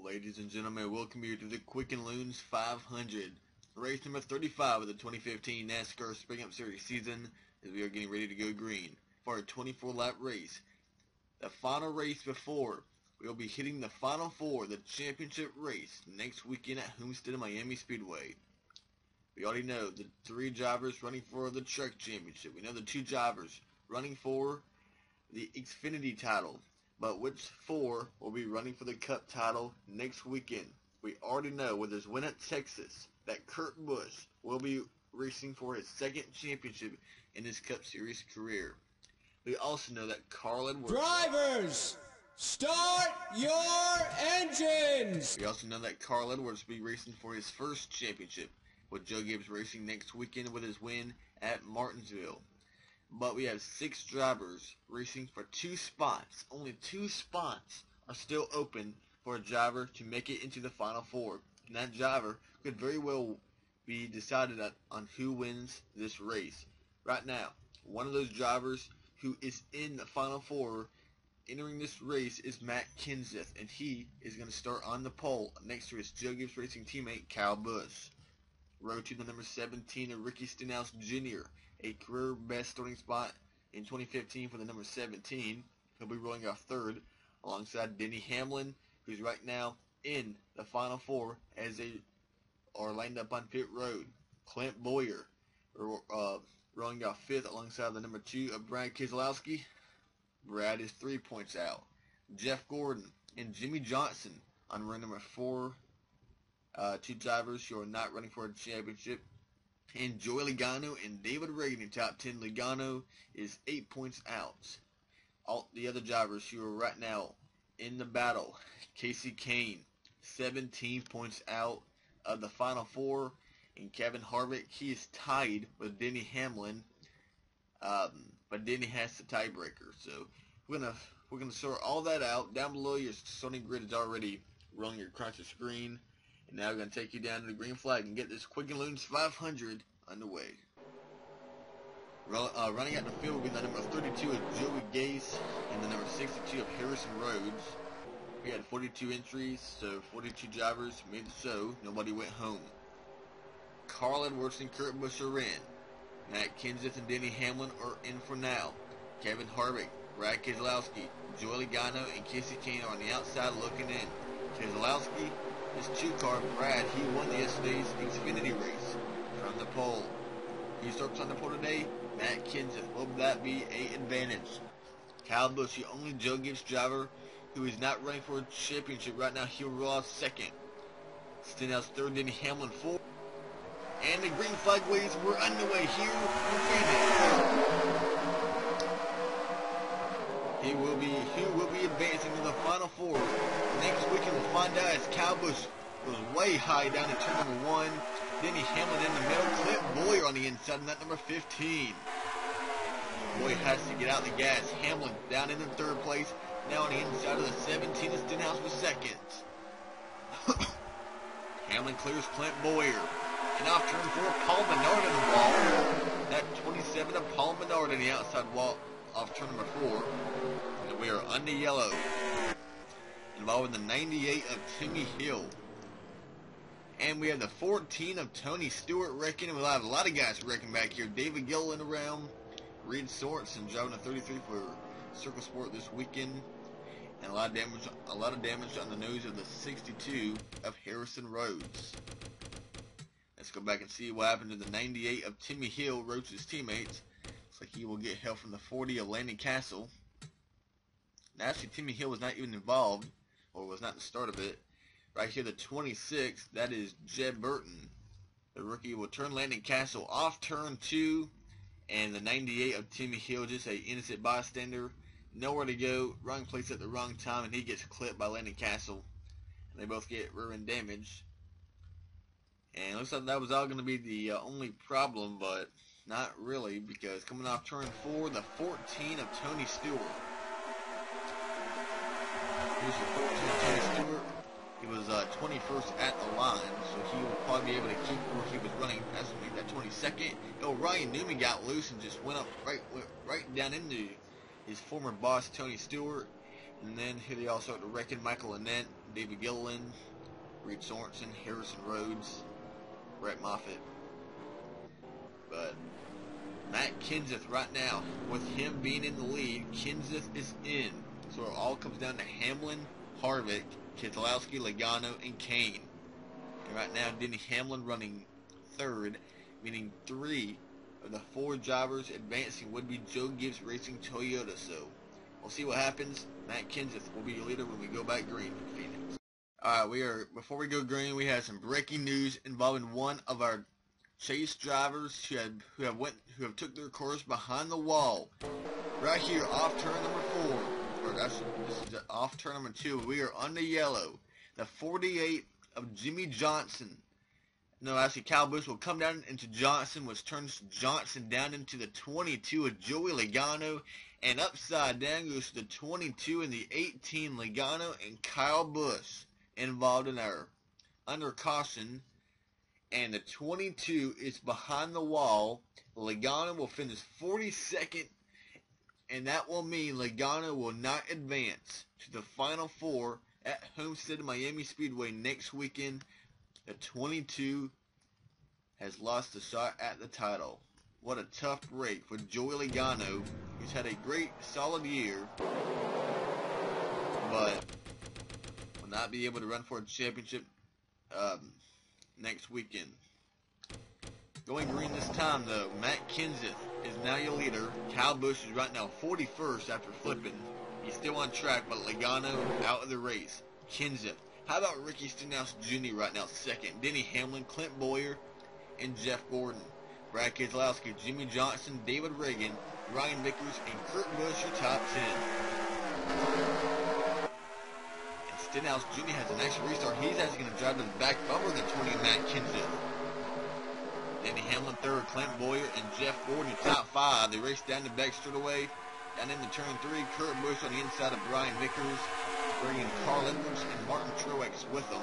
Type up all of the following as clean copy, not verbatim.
Ladies and gentlemen, welcome you to the Quicken Loons 500, race number 35 of the 2015 NASCAR Spring Up Series season, as we are getting ready to go green for a 24-lap race. The final race before we will be hitting the final four of the championship race next weekend at Homestead Miami Speedway. We already know the three drivers running for the truck championship. We know the two drivers running for the Xfinity title. But which four will be running for the Cup title next weekend? We already know with his win at Texas that Kurt Busch will be racing for his second championship in his Cup Series career. We also know that Carl Edwards... Drivers, start your engines! We also know that Carl Edwards will be racing for his first championship, with Joe Gibbs racing next weekend with his win at Martinsville. But we have 6 drivers racing for 2 spots. Only 2 spots are still open for a driver to make it into the final four. And that driver could very well be decided on who wins this race. Right now, one of those drivers who is in the final four entering this race is Matt Kenseth. And he is going to start on the pole next to his Joe Gibbs Racing teammate Kyle Busch. Road to the number 17 of Ricky Stenhouse Jr., a career best starting spot in 2015 for the number 17. He'll be rolling off third alongside Denny Hamlin, who's right now in the final four as they are lined up on pit road. Clint Bowyer rolling off fifth alongside the number 2 of Brad Keselowski. Brad is 3 points out. Jeff Gordon and Jimmy Johnson on run number 4. 2 drivers who are not running for a championship. And Joey Logano and David Reagan in top 10. Logano is 8 points out. All the other drivers who are right now in the battle. Kasey Kahne, 17 points out of the final four. And Kevin Harvick, he is tied with Denny Hamlin. But Denny has the tiebreaker. So we're gonna sort all that out. Down below, your starting grid is already rolling across the screen. And now we're going to take you down to the green flag and get this Quicken Loons 500 underway. Running out the field will be the number 32 of Joey Gase and the number 62 of Harrison Rhodes. We had 42 entries, so 42 drivers made the show. Nobody went home. Carl Edwards and Kurt Busch are in. Matt Kenseth and Denny Hamlin are in for now. Kevin Harvick, Brad Keselowski, Joey Logano, and Kasey Kahne are on the outside looking in. Keselowski, his 2-car, Brad, he won yesterday's Xfinity race from the pole. He starts on the pole today. Matt Kenseth, will that be an advantage? Kyle Busch, the only Joe Gibbs driver who is not running for a championship right now, he'll roll off second. Stenhouse third, Denny Hamlin fourth. And the green flag waves were underway here in Phoenix. Who will be advancing to the final four. Next weekend we'll find out as Kyle Busch goes way high down in turn number 1. Denny Hamlin in the middle. Clint Bowyer on the inside in that number 15. Bowyer has to get out the gas. Hamlin down in the 3rd place. Now on the inside of the 17 of Stenhouse with second. Hamlin clears Clint Bowyer. And off turn 4, Paul Menard in the wall. That 27 of Paul Menard in the outside wall off turn number 4. And we are under yellow. Involving the 98 of Timmy Hill. And we have the 14 of Tony Stewart wrecking. And we'll have a lot of guys wrecking back here. David Gilliland around. Reed Sorensen driving a 33 for Circle Sport this weekend. And a lot of damage on the nose of the 62 of Harrison Rhodes. Let's go back and see what happened to the 98 of Timmy Hill, Rhodes' teammates. Looks like he will get help from the 40 of Landon Castle. Now, actually, Timmy Hill was not even involved, or was not the start of it. Right here, the 26, that is Jed Burton. The rookie will turn Landon Castle off turn 2, and the 98 of Timmy Hill, just a innocent bystander. Nowhere to go, wrong place at the wrong time, and he gets clipped by Landon Castle. And they both get rear end damage. And it looks like that was all going to be the only problem, but not really, because coming off turn 4, the 14 of Tony Stewart. Here's the 14 of Tony Stewart. He was 21st at the line, so he will probably be able to keep where he was running. That's going to be that 22nd. Oh, Ryan Newman got loose and just went up right down into his former boss, Tony Stewart. And then here they all start to reckon Michael Annett, David Gilliland, Reed Sorensen, Harrison Rhodes, Brett Moffitt. But Matt Kenseth right now, with him being in the lead, Kenseth is in. So it all comes down to Hamlin, Harvick, Keselowski, Logano, and Kahne. And right now, Denny Hamlin running third, meaning 3 of the 4 drivers advancing would be Joe Gibbs Racing Toyota. So we'll see what happens. Matt Kenseth will be your leader when we go back green for Phoenix. Alright, before we go green, we have some breaking news involving one of our chase drivers who have took their course behind the wall. Right here, off turn number 4, or this is off turn number 2. We are on the yellow. The 48 of Jimmy Johnson. No, actually, Kyle Busch will come down into Johnson, which turns Johnson down into the 22 of Joey Logano, and upside down goes to the 22 and the 18 Logano and Kyle Busch involved in our under caution. And the 22 is behind the wall. Logano will finish 42nd, and that will mean Logano will not advance to the Final Four at Homestead Miami Speedway next weekend. The 22 has lost the shot at the title. What a tough break for Joey Logano, who's had a great, solid year, but will not be able to run for a championship next weekend. Going green this time, though, Matt Kenseth is now your leader. Kyle Busch is right now 41st after flipping. He's still on track, but Logano out of the race. Kenseth. How about Ricky Stenhouse Jr. right now second? Denny Hamlin, Clint Boyer, and Jeff Gordon. Brad Keselowski, Jimmy Johnson, David Reagan, Ryan Vickers, and Kurt Busch your top 10. And Stenhouse Jr. has a nice restart. He's actually going to drive to the back bumper of the 20 Matt Kenseth. Denny Hamlin third, Clint Boyer, and Jeff Gordon your top 5. They race down the back straight down into turn 3. Kurt Busch on the inside of Ryan Vickers, bringing Carl Edwards and Martin Truex with them.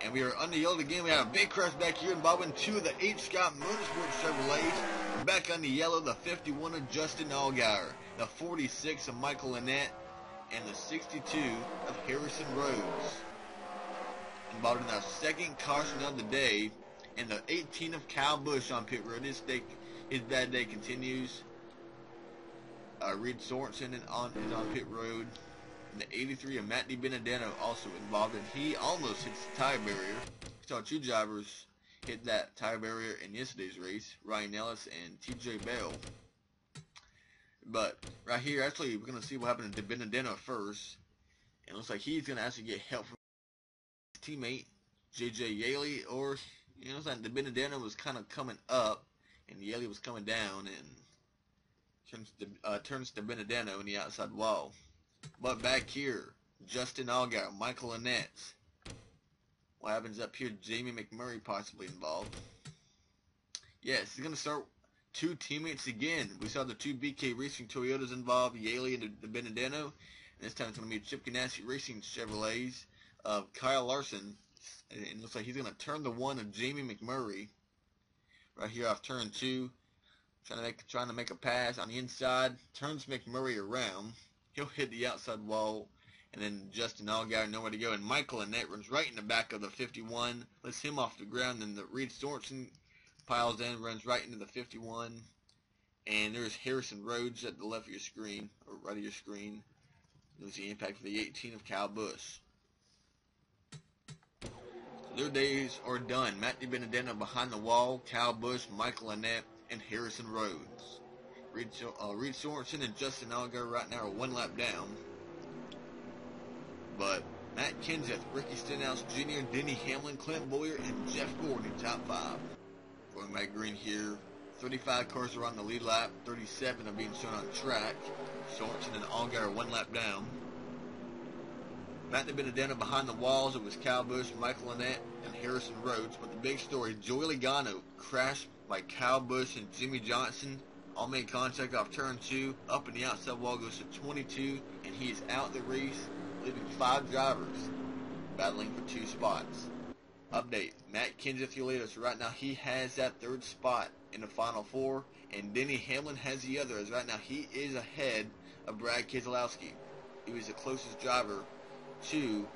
And we are on the yellow again. We have a big crash back here involving 2 of the H. Scott Motorsports Chevrolets. We're back on the yellow, the 51 of Justin Allgaier, the 46 of Michael Annett, and the 62 of Harrison Rhodes. Involved in our second caution of the day, and the 18 of Kyle Busch on pit road. His bad day continues. Reed Sorensen is on pit road. And the 83 of Matt DiBenedetto also involved, and he almost hits the tire barrier. We saw 2 drivers hit that tire barrier in yesterday's race, Ryan Ellis and TJ Bell. But right here, actually, we're going to see what happened to DiBenedetto first. And it looks like he's going to actually get help from his teammate, JJ Yaley, or, you know, it's like DiBenedetto was kind of coming up, and Yaley was coming down, and turns DiBenedetto in the outside wall. But back here, Justin Allgaier, Michael Annett. What happens up here? Jamie McMurray possibly involved. Yes, he's going to start 2 teammates again. We saw the 2 BK Racing Toyotas involved, Yaley and DiBenedetto. And this time it's going to be Chip Ganassi Racing Chevrolets of Kyle Larson. And it looks like he's going to turn the 1 of Jamie McMurray. Right here off turn 2. Trying to make a pass on the inside. Turns McMurray around. He'll hit the outside wall, and then Justin Allgaier nowhere to go, and Michael Annett runs right in the back of the 51, lifts him off the ground, and the Reed Sorensen piles in, runs right into the 51, and there's Harrison Rhodes at the left of your screen, or right of your screen. There's the impact of the 18 of Kyle Busch. So their days are done. Matt DiBenedetto behind the wall, Kyle Busch, Michael Annett, and Harrison Rhodes. Reed Sorensen and Justin Allgaier right now are 1 lap down. But Matt Kenseth, Ricky Stenhouse Jr., Denny Hamlin, Clint Boyer, and Jeff Gordon top 5. Going back green here, 35 cars are on the lead lap, 37 are being shown on track. Sorensen and Allgaier are 1 lap down. Matt DiBenedetto behind the walls. It was Kyle Busch, Michael Annett, and Harrison Rhodes. But the big story, Joey Logano crashed by Kyle Busch and Jimmy Johnson. All made contact off turn 2, up in the outside wall goes to 22, and he is out the race, leaving 5 drivers battling for 2 spots. Update, Matt Kenseth your leader, so right now he has that 3rd spot in the Final 4, and Denny Hamlin has the other, as right now he is ahead of Brad Keselowski. He was the closest driver to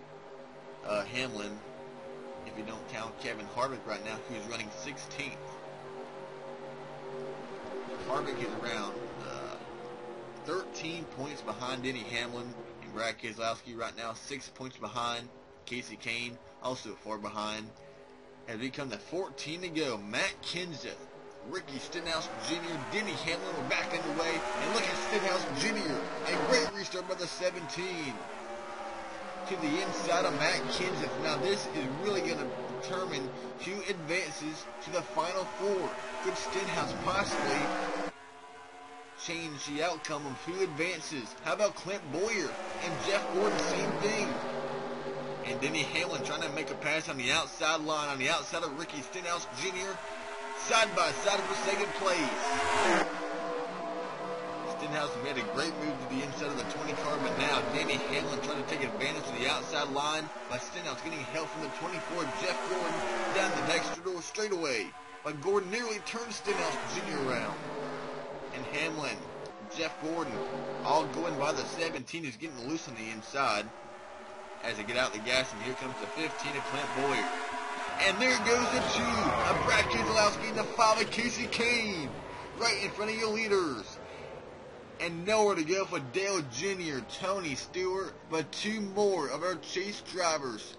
Hamlin, if you don't count Kevin Harvick right now, who's running 16th. Harvick is around 13 points behind Denny Hamlin, and Brad Keselowski right now 6 points behind. Kasey Kahne also far behind. As we come to 14 to go, Matt Kenseth, Ricky Stenhouse Jr., Denny Hamlin are back underway, and look at Stenhouse Jr., a great restart by the 17. To the inside of Matt Kenseth. Now this is really going to determine who advances to the final four. Could Stenhouse possibly change the outcome of who advances? How about Clint Boyer and Jeff Gordon, same thing. And Denny Hamlin trying to make a pass on the outside line, on the outside of Ricky Stenhouse Jr., side by side for second place. Stenhouse made a great move to the inside of the 20 car, but now Denny Hamlin trying to take advantage of the outside line by Stenhouse getting help from the 24, Jeff Gordon, down the next door straightaway. But Gordon nearly turned Stenhouse Jr. around. And Hamlin, Jeff Gordon, all going by the 17, is getting loose on the inside as they get out the gas, and here comes the 15 of Clint Boyer. And there goes the 2 of Brad Keselowski and the 5 of Kasey Kahne, right in front of your leaders. And nowhere to go for Dale Jr., Tony Stewart, but 2 more of our chase drivers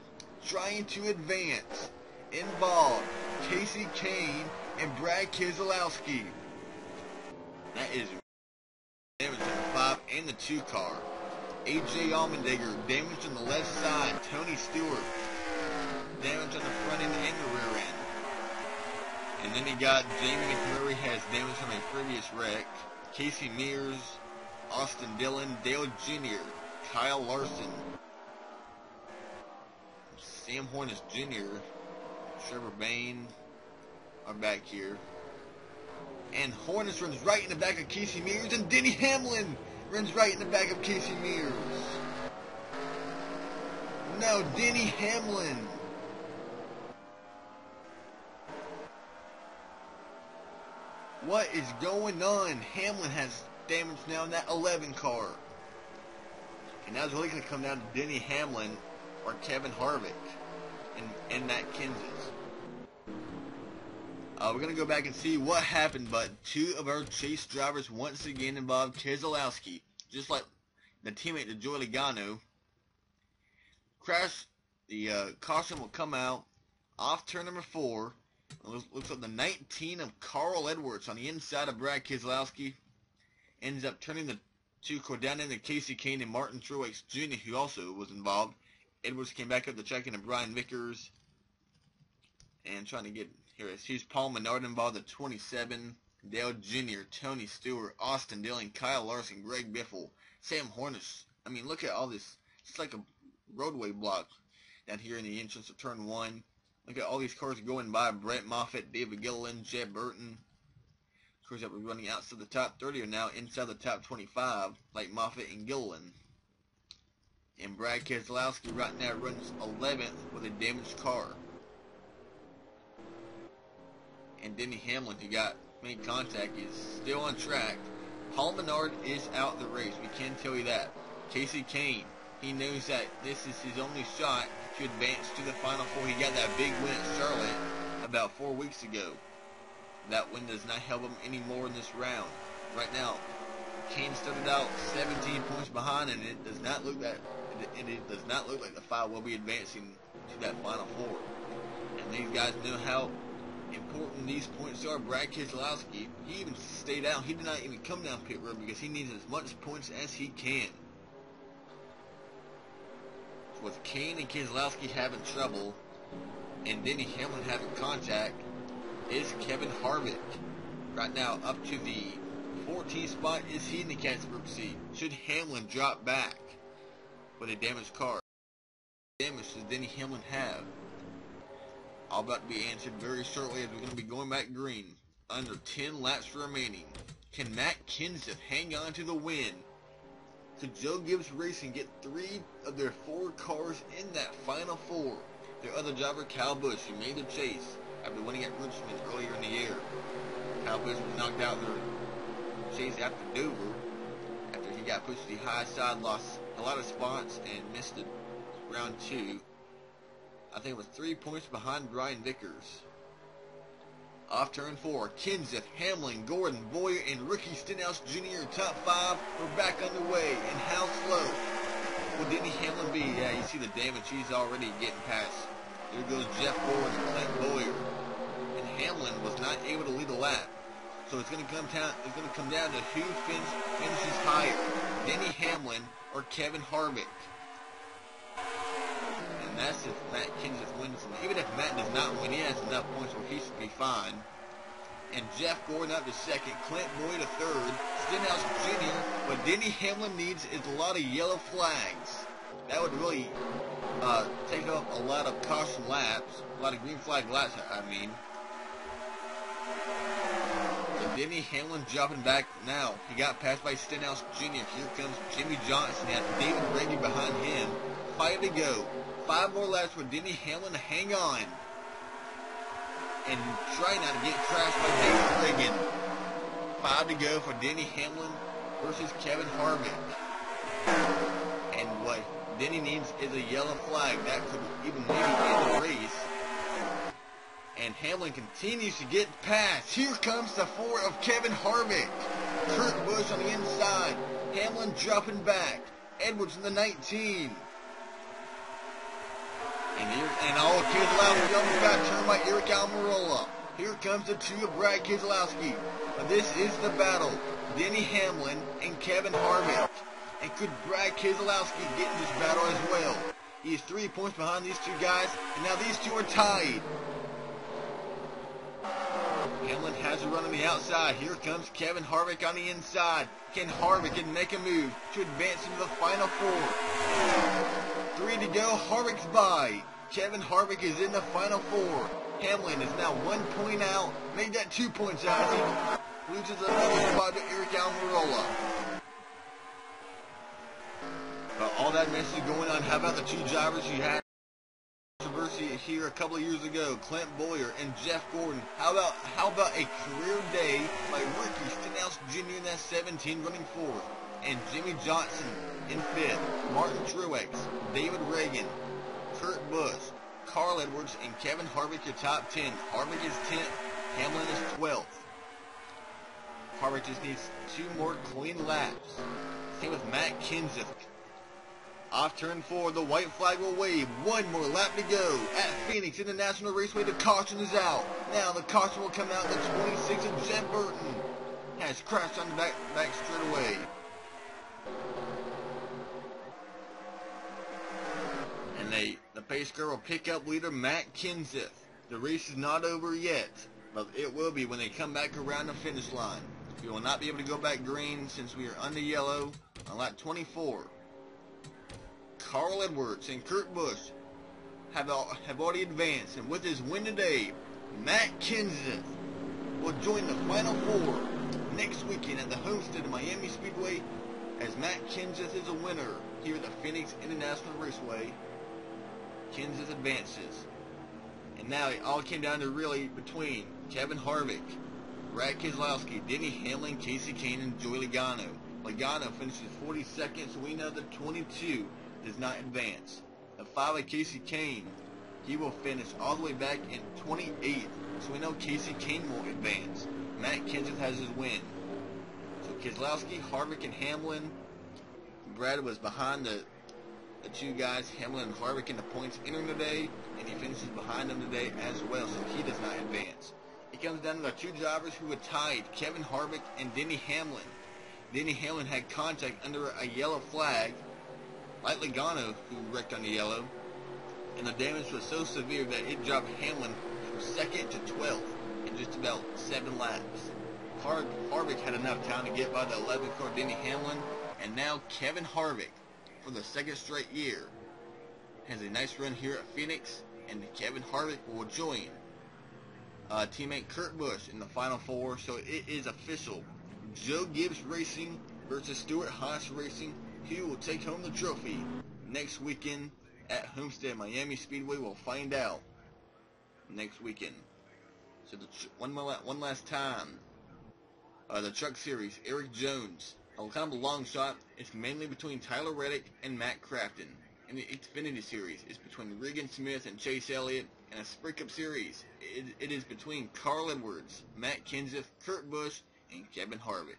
trying to advance. Involved Kasey Kahne and Brad Keselowski. That is damage on the 5 and the 2 car. AJ Allmendinger damaged on the left side. Tony Stewart damage on the front end and the rear end. And then you got Jamie McMurray has damage from a previous wreck. Casey Mears, Austin Dillon, Dale Jr., Kyle Larson, Sam Hornish Jr., Trevor Bain are back here. And Hornish runs right in the back of Casey Mears, and Denny Hamlin runs right in the back of Casey Mears. No, Denny Hamlin. What is going on? Hamlin has damage now in that 11 car. And now it's really going to come down to Denny Hamlin or Kevin Harvick and Matt Kenseth. We're going to go back and see what happened, but 2 of our chase drivers once again involved Keselowski. Just like the teammate to Joey Logano. Crash, the caution will come out off turn number 4. Looks like the 19 of Carl Edwards on the inside of Brad Keselowski ends up turning the 2 car down into Kasey Kahne and Martin Truex Jr., who also was involved. Edwards came back up to check into Brian Vickers and trying to get here. Here's Paul Menard involved at 27. Dale Jr., Tony Stewart, Austin Dillon, Kyle Larson, Greg Biffle, Sam Hornish. I mean, look at all this. It's like a roadway block down here in the entrance of turn 1. Look at all these cars going by. Brett Moffitt, David Gilliland, Jeb Burton. Cars that were running outside the top 30 are now inside the top 25, like Moffitt and Gilliland. And Brad Keselowski right now runs 11th with a damaged car. And Denny Hamlin, who got made contact, is still on track. Paul Menard is out the race. We can tell you that. Kasey Kahne, he knows that this is his only shot to advance to the Final Four. He got that big win at Charlotte about 4 weeks ago. That win does not help him anymore in this round. Right now, Kahne started out 17 points behind, and it does not look like the 5 will be advancing to that Final Four. And these guys know how important these points are. Brad Keselowski, he even stayed out. He did not even come down pit road because he needs as much points as he can. With Kahne and Keselowski having trouble and Denny Hamlin having contact, is Kevin Harvick. Right now up to the 14th spot. Is he in the catbird seat? Should Hamlin drop back with a damaged car? What damage does Denny Hamlin have? All about to be answered very shortly as we're going to be going back green. Under 10 laps remaining. Can Matt Kenseth hang on to the win? Could Joe Gibbs Racing get 3 of their 4 cars in that Final Four? Their other driver, Kyle Busch, who made the chase after winning at Richmond earlier in the year. Kyle Busch was knocked out their chase after Dover after he got pushed to the high side, lost a lot of spots, and missed it round 2. I think it was 3 points behind Brian Vickers. Off turn 4, Kenseth, Hamlin, Gordon, Boyer, and Ricky Stenhouse Jr. top 5 are back underway. And how slow will Denny Hamlin be? Yeah, you see the damage he's already getting past. There goes Jeff Gordon and Clint Boyer. And Hamlin was not able to lead the lap. So it's going to come down to who finishes higher, Denny Hamlin or Kevin Harvick. And that's if Matt Kenseth wins. And even if Matt does not win, he has enough points where he should be fine. And Jeff Gordon up to second, Clint Boyer to third, Stenhouse Jr. What Denny Hamlin needs is a lot of yellow flags. That would really take up a lot of caution laps, a lot of green flag laps, I mean. Denny Hamlin dropping back now. He got passed by Stenhouse Jr. Here comes Jimmy Johnson. He has David Brady behind him. 5 to go. 5 more laps for Denny Hamlin to hang on. And try not to get crashed by David Reagan. 5 to go for Denny Hamlin versus Kevin Harvick. And what Denny needs is a yellow flag. That could even maybe end the race. And Hamlin continues to get past. Here comes the 4 of Kevin Harvick. Kurt Busch on the inside. Hamlin dropping back. Edwards in the 19. And all Keselowski almost got turned by Eric Almirola. Here comes the 2 of Brad Keselowski. But this is the battle. Denny Hamlin and Kevin Harvick. And could Brad Keselowski get in this battle as well? He is 3 points behind these 2 guys. And now these 2 are tied. Hamlin has a run on the outside. Here comes Kevin Harvick on the inside. Can Harvick make a move to advance into the final 4? 3 to go. Harvick's by. Kevin Harvick is in the final 4. Hamlin is now 1 point out. Made that 2 points out as he loses another spot to Eric Almirola. But all that mess is going on. How about the 2 drivers you had? Controversy here a couple of years ago, Clint Boyer and Jeff Gordon. How about a career day by Ricky Stenhouse Jr. in that 17 running 4th, and Jimmy Johnson in 5th, Martin Truex, David Reagan, Kurt Busch, Carl Edwards, and Kevin Harvick your top 10. Harvick is 10th, Hamlin is 12th. Harvick just needs 2 more clean laps. Same with Matt Kenseth. Off turn 4, the white flag will wave. 1 more lap to go. At Phoenix in the National Raceway, the caution is out. Now the caution will come out. The 26 of Jen Burton has crashed on the back straightaway. And the pace car will pick up leader Matt Kenseth. The race is not over yet, but it will be when they come back around the finish line. We will not be able to go back green since we are under yellow on lap 24. Carl Edwards and Kurt Busch have already advanced, and with his win today, Matt Kenseth will join the final 4 next weekend at the Homestead at Miami Speedway, as Matt Kenseth is a winner here at the Phoenix International Raceway. Kenseth advances, and now it all came down to really between Kevin Harvick, Brad Keselowski, Denny Hamlin, Kasey Kahne, and Joey Logano. Logano finishes 42nd, so we know that 22 does not advance. The 5 of Kasey Kahne, he will finish all the way back in 28th, so we know Kasey Kahne will advance. Matt Kenseth has his win. So Keselowski, Harvick, and Hamlin. Brad was behind the 2 guys, Hamlin and Harvick, in the points entering today, and he finishes behind them today as well, so he does not advance. It comes down to the 2 drivers who were tied, Kevin Harvick and Denny Hamlin. Denny Hamlin had contact under a yellow flag, like Logano, who wrecked on the yellow, and the damage was so severe that it dropped Hamlin from 2nd to 12th in just about 7 laps. Harvick had enough time to get by the 11th car Denny Hamlin, and now Kevin Harvick, for the 2nd straight year, has a nice run here at Phoenix, and Kevin Harvick will join teammate Kurt Busch in the final 4, so it is official. Joe Gibbs Racing versus Stewart Haas Racing. Who will take home the trophy next weekend at Homestead Miami Speedway? We'll find out next weekend. So one last time. The Truck Series, Eric Jones. Kind of a long shot. It's mainly between Tyler Reddick and Matt Crafton. in the Xfinity Series is between Regan Smith and Chase Elliott. In a Sprint Cup Series, it is between Carl Edwards, Matt Kenseth, Kurt Busch, and Kevin Harvick.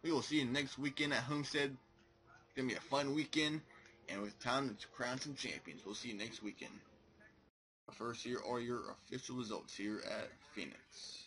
We will see you next weekend at Homestead. It's going to be a fun weekend, and with time to crown some champions. We'll see you next weekend. First, here are your official results here at Phoenix.